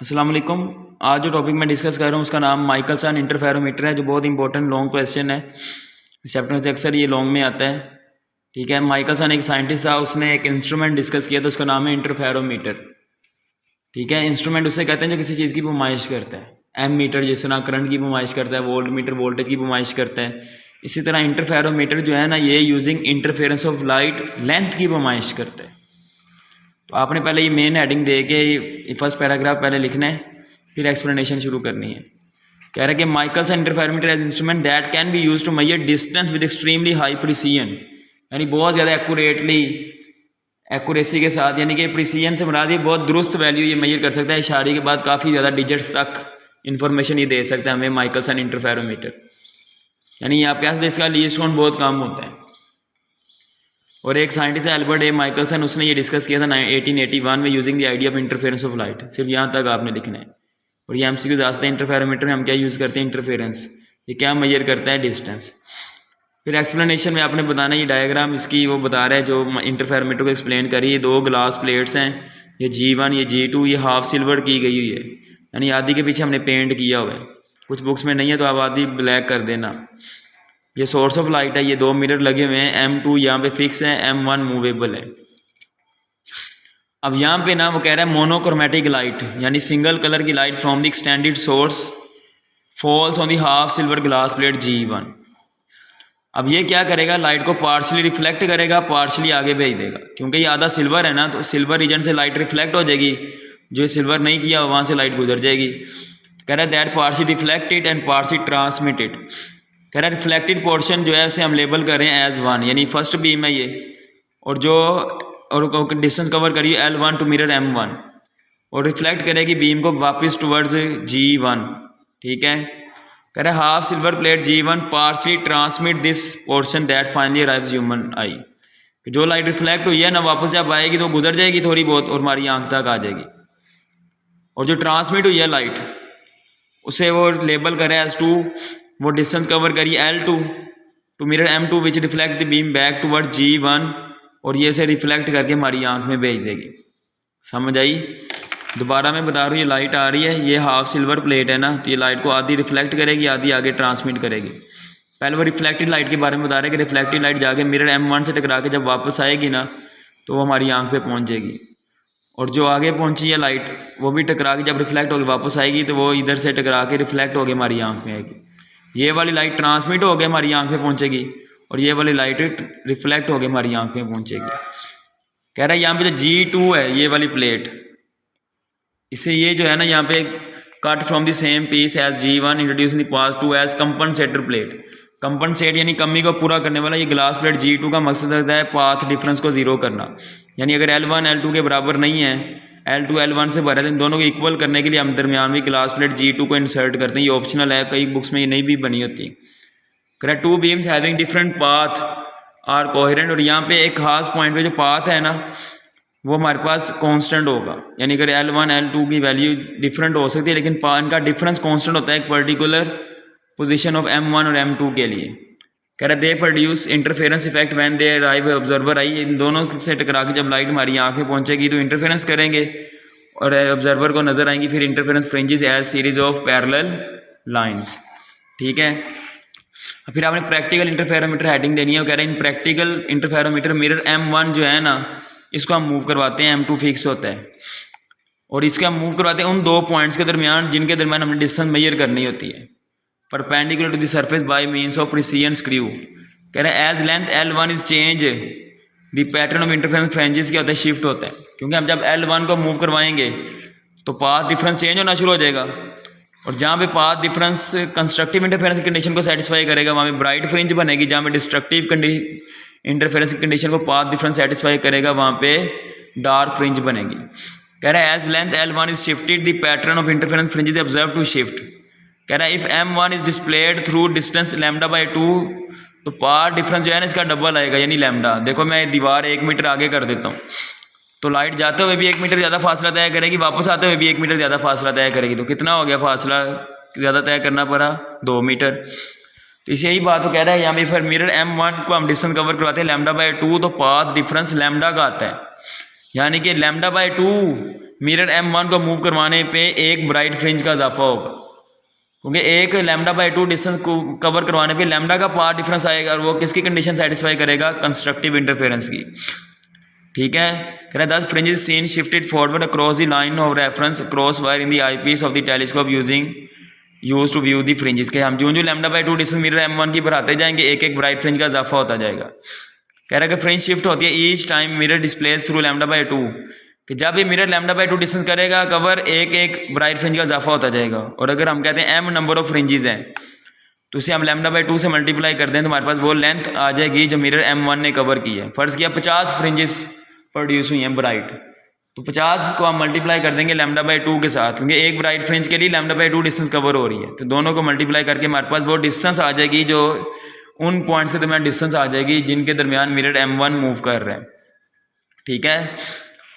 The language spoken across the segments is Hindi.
अस्सलाम वालेकुम। आज जो टॉपिक मैं डिस्कस कर रहा हूँ उसका नाम माइकलसन इंटरफेरोमीटर है, जो बहुत इंपॉर्टेंट लॉन्ग क्वेश्चन है। चैप्टर में अक्सर ये लॉन्ग में आता है। ठीक है, माइकलसन एक साइंटिस्ट था, उसने एक इंस्ट्रूमेंट डिस्कस किया, तो उसका नाम है इंटरफेरोमीटर। ठीक है, इंस्ट्रूमेंट उसे कहते हैं जो किसी चीज़ की नुमाइश करता है। एम मीटर जिस तरह करंट की नुमाइश करता है, वोल्ट मीटर वोल्टेज की नुमाइश करता है, इसी तरह इंटरफेरोमीटर जो है ना, ये using interference of light length की नुमाइश करता है। तो आपने पहले ये मेन हेडिंग दे के फर्स्ट पैराग्राफ पहले लिखना है, फिर एक्सप्लेनेशन शुरू करनी है। कह रहा है कि Michelson interferometer as instrument that can be use to measure distance with extremely high precision, यानी बहुत ज़्यादा एक्यूरेसी के साथ, यानी कि प्रिसीजन से मुराद ये बहुत दुरुस्त वैल्यू ये मेजर कर सकता है। इशारे के बाद काफ़ी ज़्यादा डिजिट्स तक इन्फॉर्मेशन ये दे सकता है हमें माइकलसन इंटरफेरोमीटर। यानी आप कह सकते इसका लीस्ट काउंट बहुत कम होता है। और एक साइंटिस्ट है एल्बर्ट ए माइकलसन, उसने ये डिस्कस किया था 1881 में using the idea of interference of light. सिर्फ यहाँ तक आपने लिखना है। और ये एमसीक्यू आते हैं, इंटरफेरोमीटर में हम क्या यूज़ करते हैं, इंटरफेरेंस, ये क्या मेजर करता है, डिस्टेंस। फिर एक्सप्लेनेशन में आपने बताना, ये डायग्राम इसकी वो बता रहा है जो इंटरफेरोमीटर को एक्सप्लेन करी। ये दो ग्लास प्लेट्स हैं, ये G1 ये G2, ये हाफ सिल्वर की गई हुई है, यानी आधी के पीछे हमने पेंट किया हुआ है। कुछ बुक्स में नहीं है तो आप आधी ब्लैक कर देना। ये सोर्स ऑफ लाइट है, ये दो मिरर लगे हुए हैं, M2 यहाँ पे फिक्स है, M1 मूवेबल है। अब यहाँ पे ना वो कह रहा है मोनोक्रोमेटिक लाइट, यानी सिंगल कलर की light from the extended source falls on the half silver glass plate G1। अब ये क्या करेगा, लाइट को पार्शली रिफ्लेक्ट करेगा, पार्शली आगे भेज देगा, क्योंकि ये आधा सिल्वर है ना, तो सिल्वर रीजन से लाइट रिफ्लेक्ट हो जाएगी, जो सिल्वर नहीं किया वहाँ से लाइट गुजर जाएगी। कह रहा है that partially reflected and partially transmitted. कह रहा है रिफ्लेक्टेड पोर्शन जो है उसे हम लेबल करें एज 1, यानी फर्स्ट बीम है ये, और जो डिस्टेंस कवर करिए L1 टू मिरर M1, और रिफ्लेक्ट करेगी बीम को वापस टुवर्ड्स G1। ठीक है, कह रहा है half silver plate G1 partially transmit this portion that finally arrives human आई। जो लाइट रिफ्लेक्ट हुई है ना, वापस जब आएगी तो गुजर जाएगी थोड़ी बहुत और हमारी आंख तक आ जाएगी, और जो ट्रांसमिट हुई है लाइट उसे वो लेबल करें एज 2, वो डिस्टेंस कवर करिए L2 to mirror M2 which reflect the beam back toward G1, और ये से रिफ्लेक्ट करके हमारी आंख में भेज देगी। समझ आई? दोबारा मैं बता रहा हूँ, ये लाइट आ रही है, ये हाफ सिल्वर प्लेट है ना, तो ये लाइट को आधी रिफ्लेक्ट करेगी, आधी आगे ट्रांसमिट करेगी। पहले वो रिफ्लेक्टेड लाइट के बारे में बता रहे हैं कि रिफ्लेक्टेड लाइट जाके मिरर M1 से टकरा के जब वापस आएगी ना, तो वो हमारी आंख पे पहुँच जाएगी, और जो आगे पहुँची है लाइट वो भी टकरा के जब रिफ्लेक्ट होकर वापस आएगी, तो वो इधर से टकरा के रिफ्लेक्ट होकर हमारी आंख में आएगी। ये वाली लाइट ट्रांसमिट होकर हमारी आंख में पहुँचेगी, और ये वाली लाइट रिफ्लेक्ट होकर हमारी आंख में पहुँचेगी। कह रहा है यहाँ पे जो G2 है, ये वाली प्लेट, इसे ये जो है ना यहाँ पे cut from the same piece as G1 introduce in the past 2 as compensator plate. Compensate यानी कमी को पूरा करने वाला ये ग्लास प्लेट G2 का मकसद रहता है पाथ डिफरेंस को ज़ीरो करना, यानी अगर L1 L2 के बराबर नहीं है, L2 L1 से भरा है, इन दोनों को इक्वल करने के लिए हम दरमियान में ग्लास प्लेट G2 को इंसर्ट करते हैं। ये ऑप्शनल है, कई बुक्स में ये नहीं भी बनी होती। Correct, 2 beams having different path are coherent, और यहाँ पे एक खास पॉइंट पे जो पाथ है ना वो हमारे पास कांस्टेंट होगा, यानी अगर L1 L2 की वैल्यू डिफरेंट हो सकती है, लेकिन इनका डिफरेंस कांस्टेंट होता है एक पर्टिकुलर पोजीशन ऑफ M1 और M2 के लिए। कह रहा है they produce interference effect when they arrive observer eye. इन दोनों से टकरा के जब लाइट हमारी आँख में पहुँचेगी तो इंटरफेरेंस करेंगे और ऑब्जर्वर को नजर आएंगी, फिर interference fringes as series of parallel lines. ठीक है, फिर आपने प्रैक्टिकल इंटरफेरोमीटर हेडिंग देनी है। कह रहे हैं इन प्रैक्टिकल इंटरफेरोमीटर मिरर M1 जो है ना, इसको हम मूव करवाते हैं, M2 फिक्स होता है, और इसके हम मूव करवाते हैं उन दो पॉइंट्स के दरमियान जिनके दरमियान हमने डिस्टेंस मेजर करनी होती है, perpendicular to the surface by means of precision screw. कह रहे हैं as length L1 is change the pattern of interference fringes क्या होता है, शिफ्ट होता है, क्योंकि हम जब L1 को मूव करवाएंगे तो पाथ डिफरेंस चेंज होना शुरू हो जाएगा, और जहाँ पे path difference constructive interference condition को सेटिस्फाई करेगा वहाँ पे ब्राइट फ्रिंज बनेगी, जहाँ पे डिस्ट्रक्टिव इंटरफेरेंस कंडीशन को पाथ डिफरेंस सेटिस्फाई करेगा वहाँ पे डार्क फ्रिंज बनेगी। कह रहा है as length L1 is shifted the pattern of interference fringes observe to shift. कह रहा है if M1 is displaced through distance λ/2, तो पाथ डिफरेंस जो है ना इसका डबल आएगा, यानी लैम्डा। देखो मैं दीवार 1 मीटर आगे कर देता हूँ, तो लाइट जाते हुए भी 1 मीटर ज़्यादा फासला तय करेगी, वापस आते हुए भी 1 मीटर ज़्यादा फासला तय करेगी, तो कितना हो गया फासला ज़्यादा तय करना पड़ा, 2 मीटर। तो इसे यही बात वो कह रहा है, यहाँ पे फिर मिरर M1 को हम डिस्टेंस कवर करवाते हैं λ/2, तो पाथ डिफरेंस लैम्डा का आता है, यानी कि λ/2 मिरर M1 को मूव करवाने पे एक ब्राइट फ्रिंज का इजाफा होगा, क्योंकि एक λ/2 डिस्टेंस को कवर करवाने पे लैम्डा का पार्ट डिफरेंस आएगा और वो किसकी कंडीशन सेटिस्फाई करेगा, कंस्ट्रक्टिव इंटरफेरेंस की। ठीक है, कह रहा है 10 fringes seen shifted forward across the line of reference cross wire in the eyepiece of the telescope use to view the fringes के हम जो λ/2 डिस्टेंस मिरर M1 की बढ़ाते जाएंगे एक एक ब्राइट फ्रिंज का इजाफा होता जाएगा। कह रहा है कि फ्रिंज शिफ्ट होती है each time mirror displace through λ/2, कि जब ये मिरर λ/2 डिस्टेंस करेगा कवर एक एक ब्राइट फ्रिंज का इजाफा होता जाएगा। और अगर हम कहते हैं m नंबर ऑफ फ्रिंजेस हैं तो इसे हम λ/2 से मल्टीप्लाई कर दें तो हमारे पास वो लेंथ आ जाएगी जो मिरर M1 ने कवर की है। फ़र्ज़ किया 50 फ्रिंजेस प्रोड्यूस हुई हैं ब्राइट, तो 50 को हम मल्टीप्लाई कर देंगे λ/2 के साथ, क्योंकि एक ब्राइट फ्रिंज के लिए λ/2 डिस्टेंस कवर हो रही है, तो दोनों को मल्टीप्लाई करके हमारे पास वो डिस्टेंस आ जाएगी जो उन पॉइंट्स के दरमियान डिस्टेंस आ जाएगी जिनके दरमियान मिरर M1 मूव कर रहे हैं। ठीक है,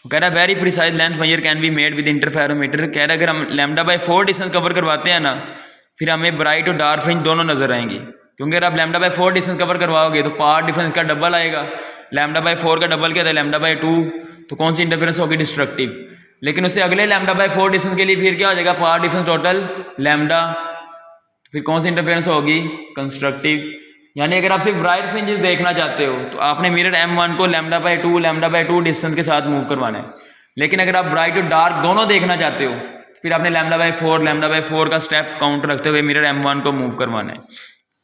कह रहा है very precise length major can be made with interferometer. कह रहा है अगर हम λ/4 डिस्टेंस कवर करवाते हैं ना फिर हमें ब्राइट और डार्क फ्रिंज दोनों नजर आएंगी, क्योंकि अगर आप λ/4 डिस्टेंस कवर करवाओगे तो पार्ट डिफरेंस का डबल आएगा। λ/4 का डबल क्या था, λ/2, तो कौन सी इंटरफेरेंस होगी, डिस्ट्रक्टिव। लेकिन उससे अगले λ/4 डिस्टेंस के लिए फिर क्या हो जाएगा, पार्ट डिफरेंस टोटल लैम्डा, फिर कौन सी इंटरफेरेंस होगी, कंस्ट्रक्टिव। यानी अगर आप सिर्फ ब्राइट फ्रिंजेस देखना चाहते हो तो आपने मिरर M1 को λ/2 डिस्टेंस के साथ मूव करवाना है। लेकिन अगर आप ब्राइट और डार्क दोनों देखना चाहते हो फिर आपने λ/4 का स्टेप काउंट रखते हुए मिरर M1 को मूव करवाना है।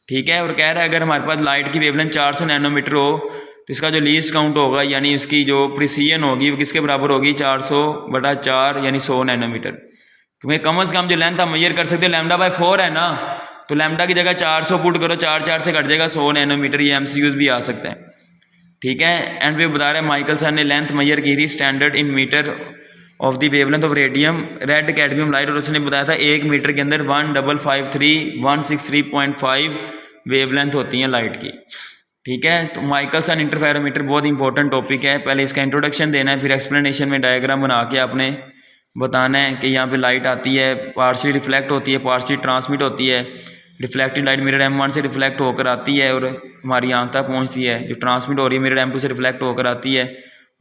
ठीक है, और कह रहा है अगर हमारे पास लाइट की वेवलेंथ 400 नैनोमीटर हो तो इसका जो लीस्ट काउंट होगा यानी उसकी जो प्रिसीजन होगी वो किसके बराबर होगी, 400/4 यानी 100 नैनोमीटर। क्योंकि कम से कम जो लेंथ हम मेजर कर सकते हैं λ/4 है ना, तो लैम्डा की जगह 400 पुट करो, 4 से कट जाएगा 100 नैनोमीटर। ये MCQs भी आ सकता है। ठीक है, एंड वे बता रहे हैं माइकलसन ने लेंथ मेजर की थी standard in metre of the wavelength of radium red cadmium light, और उसने बताया था 1 मीटर के अंदर 1653163.5 वेवलेंथ होती हैं लाइट की। ठीक है, तो माइकलसन इंटरफेरोमीटर बहुत इंपॉर्टेंट टॉपिक है। पहले इसका इंट्रोडक्शन देना है, फिर एक्सप्लेनेशन में डायग्राम बना के आपने बताना है कि यहाँ पे लाइट आती है, पार्शियली रिफ्लेक्ट होती है, पार्शियली ट्रांसमिट होती है। रिफ्लेक्टेड लाइट मिरर M1 से रिफ्लेक्ट होकर आती है और हमारी आंख तक पहुँचती है। जो ट्रांसमिट हो रही है मिरर M2 से रिफ्लेक्ट होकर आती है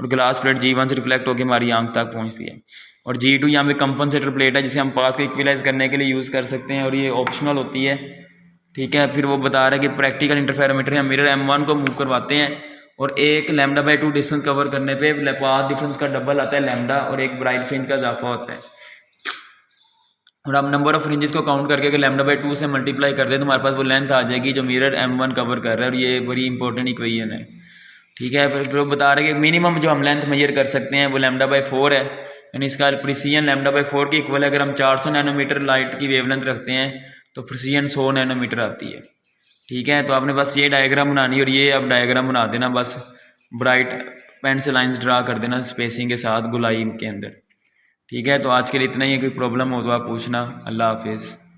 और ग्लास प्लेट G1 से रिफ्लेक्ट होकर हमारी आंख तक पहुँचती है। और G2 यहाँ पे कंपनसेटर प्लेट है जिसे हम पाथ को इक्वलाइज करने के लिए यूज़ कर सकते हैं और ये ऑप्शनल होती है। ठीक है, फिर वो बता रहा है कि प्रैक्टिकल इंटरफेरोमीटर हम मिरर M1 को मूव करवाते हैं और एक λ/2 डिस्टेंस कवर करने पे पाथ डिफरेंस का डबल आता है लैम्डा और एक ब्राइट फ्रिंज का इजाफा होता है। और अब नंबर ऑफ फ्रिंजेस को काउंट करके अगर λ/2 से मल्टीप्लाई कर दे तो हमारे पास वो लेंथ आ जाएगी जो मिरर M1 कवर कर रहा है, और ये बड़ी इंपॉर्टेंट इक्वेशन है। ठीक है, फिर वो बता रहे हैं कि मिनिमम जो हम लेंथ मेजर कर सकते हैं वो λ/4 है, यानी इसका प्रिसीजन λ/4 के इक्वल है। अगर हम 400 नैनोमीटर लाइट की वेवलेंथ रखते हैं तो प्रिसीजन 100 नैनोमीटर आती है। ठीक है, तो आपने बस ये डायग्राम बनानी और ये अब डायग्राम बना देना, बस ब्राइट पेन से लाइंस ड्रा कर देना स्पेसिंग के साथ गुलाई के अंदर। ठीक है, तो आज के लिए इतना ही है, कोई प्रॉब्लम हो तो आप पूछना। अल्लाह हाफिज़।